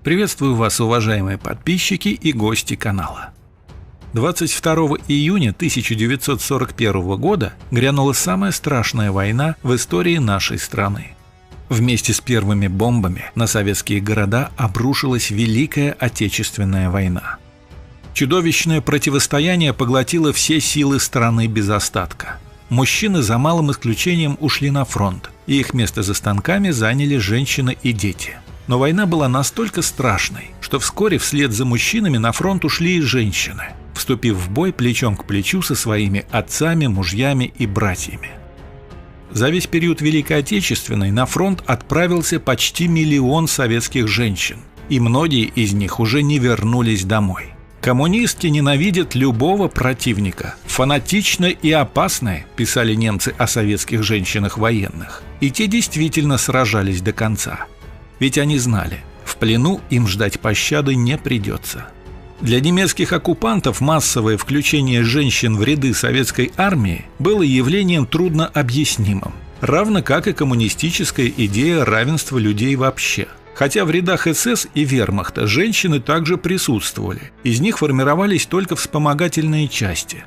Приветствую вас, уважаемые подписчики и гости канала. 22 июня 1941 года грянула самая страшная война в истории нашей страны. Вместе с первыми бомбами на советские города обрушилась Великая Отечественная война. Чудовищное противостояние поглотило все силы страны без остатка. Мужчины за малым исключением ушли на фронт, и их место за станками заняли женщины и дети. Но война была настолько страшной, что вскоре вслед за мужчинами на фронт ушли и женщины, вступив в бой плечом к плечу со своими отцами, мужьями и братьями. За весь период Великой Отечественной на фронт отправился почти 1 миллион советских женщин, и многие из них уже не вернулись домой. «Коммунистки ненавидят любого противника. Фанатичны и опасны», – писали немцы о советских женщинах-военных. И те действительно сражались до конца. Ведь они знали, в плену им ждать пощады не придется. Для немецких оккупантов массовое включение женщин в ряды советской армии было явлением труднообъяснимым, равно как и коммунистическая идея равенства людей вообще. Хотя в рядах СС и вермахта женщины также присутствовали, из них формировались только вспомогательные части.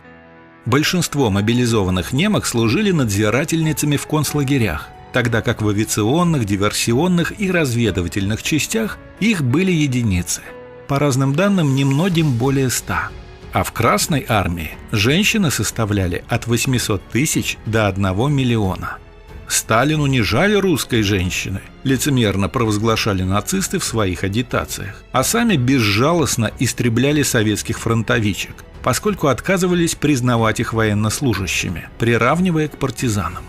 Большинство мобилизованных немок служили надзирательницами в концлагерях, тогда как в авиационных, диверсионных и разведывательных частях их были единицы. По разным данным, немногим более 100. А в Красной армии женщины составляли от 800 тысяч до 1 миллиона. Сталину не жаль русской женщины, лицемерно провозглашали нацисты в своих агитациях, а сами безжалостно истребляли советских фронтовичек, поскольку отказывались признавать их военнослужащими, приравнивая к партизанам.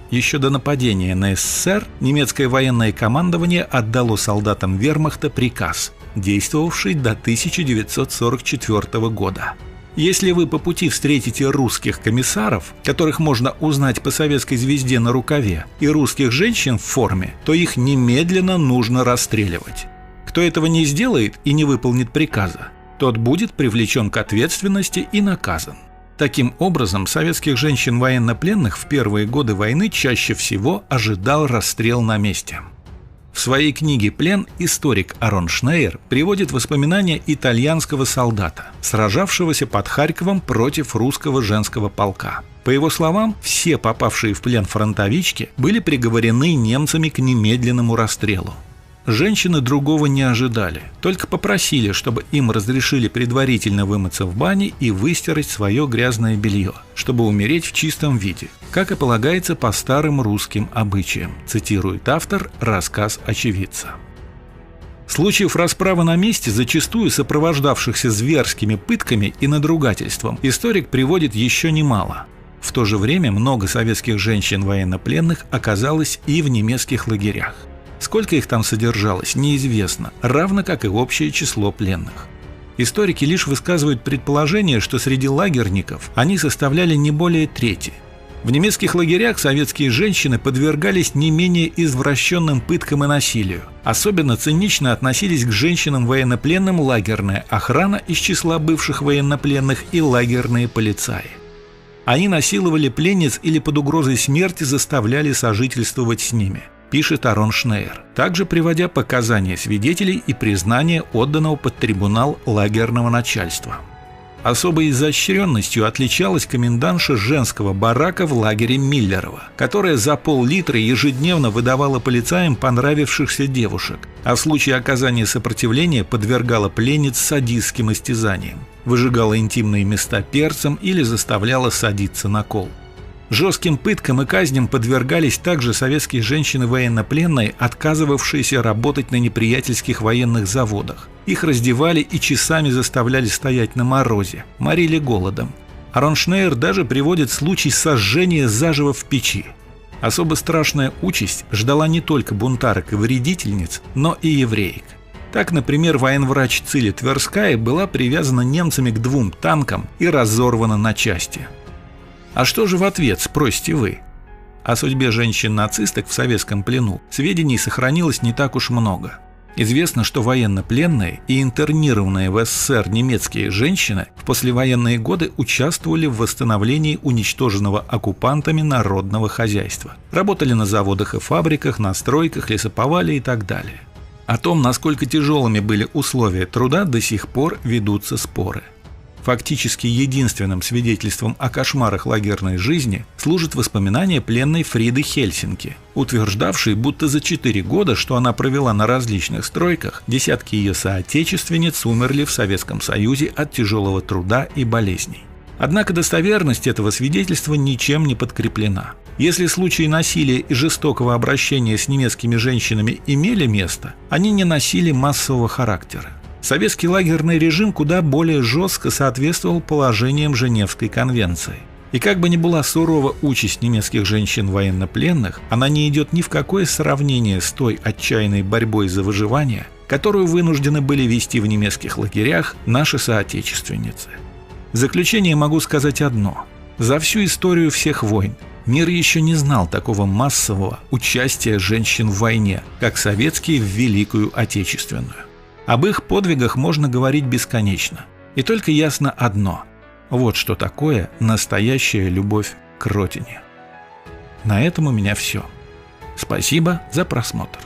Еще до нападения на СССР немецкое военное командование отдало солдатам вермахта приказ, действовавший до 1944 года. Если вы по пути встретите русских комиссаров, которых можно узнать по советской звезде на рукаве, и русских женщин в форме, то их немедленно нужно расстреливать. Кто этого не сделает и не выполнит приказа, тот будет привлечен к ответственности и наказан. Таким образом, советских женщин-военнопленных в первые годы войны чаще всего ожидал расстрел на месте. В своей книге «Плен» историк Арон Шнейер приводит воспоминания итальянского солдата, сражавшегося под Харьковом против русского женского полка. По его словам, все попавшие в плен фронтовички были приговорены немцами к немедленному расстрелу. Женщины другого не ожидали, только попросили, чтобы им разрешили предварительно вымыться в бане и выстирать свое грязное белье, чтобы умереть в чистом виде, как и полагается по старым русским обычаям, цитирует автор рассказ очевидца. Случаев расправы на месте, зачастую сопровождавшихся зверскими пытками и надругательством, историк приводит еще немало. В то же время много советских женщин-военнопленных оказалось и в немецких лагерях. Сколько их там содержалось, неизвестно, равно как и общее число пленных. Историки лишь высказывают предположение, что среди лагерников они составляли не более трети. В немецких лагерях советские женщины подвергались не менее извращенным пыткам и насилию. Особенно цинично относились к женщинам-военнопленным лагерная охрана из числа бывших военнопленных и лагерные полицаи. Они насиловали пленниц или под угрозой смерти заставляли сожительствовать с ними, пишет Арон Шнейер, также приводя показания свидетелей и признание отданного под трибунал лагерного начальства. Особой изощренностью отличалась комендантша женского барака в лагере Миллерово, которая за пол-литра ежедневно выдавала полицаям понравившихся девушек, а в случае оказания сопротивления подвергала пленниц садистским истязаниям, выжигала интимные места перцем или заставляла садиться на кол. Жестким пыткам и казням подвергались также советские женщины-военнопленные, отказывавшиеся работать на неприятельских военных заводах. Их раздевали и часами заставляли стоять на морозе, морили голодом. Арон Шнейер даже приводит случай сожжения заживо в печи. Особо страшная участь ждала не только бунтарок и вредительниц, но и евреек. Так, например, военврач Циля Тверская была привязана немцами к 2 танкам и разорвана на части. А что же в ответ, спросите вы? О судьбе женщин-нацисток в советском плену сведений сохранилось не так уж много. Известно, что военнопленные и интернированные в СССР немецкие женщины в послевоенные годы участвовали в восстановлении уничтоженного оккупантами народного хозяйства. Работали на заводах и фабриках, на стройках, лесоповале и так далее. О том, насколько тяжелыми были условия труда, до сих пор ведутся споры. Фактически единственным свидетельством о кошмарах лагерной жизни служит воспоминание пленной Фриды Хельсинки, утверждавшей, будто за 4 года, что она провела на различных стройках, десятки ее соотечественниц умерли в Советском Союзе от тяжелого труда и болезней. Однако достоверность этого свидетельства ничем не подкреплена. Если случаи насилия и жестокого обращения с немецкими женщинами имели место, они не носили массового характера. Советский лагерный режим куда более жестко соответствовал положениям Женевской конвенции. И как бы ни была сурова участь немецких женщин-военнопленных, она не идет ни в какое сравнение с той отчаянной борьбой за выживание, которую вынуждены были вести в немецких лагерях наши соотечественницы. В заключение могу сказать одно. За всю историю всех войн мир еще не знал такого массового участия женщин в войне, как советские в Великую Отечественную. Об их подвигах можно говорить бесконечно. И только ясно одно – вот что такое настоящая любовь к родине. На этом у меня все. Спасибо за просмотр.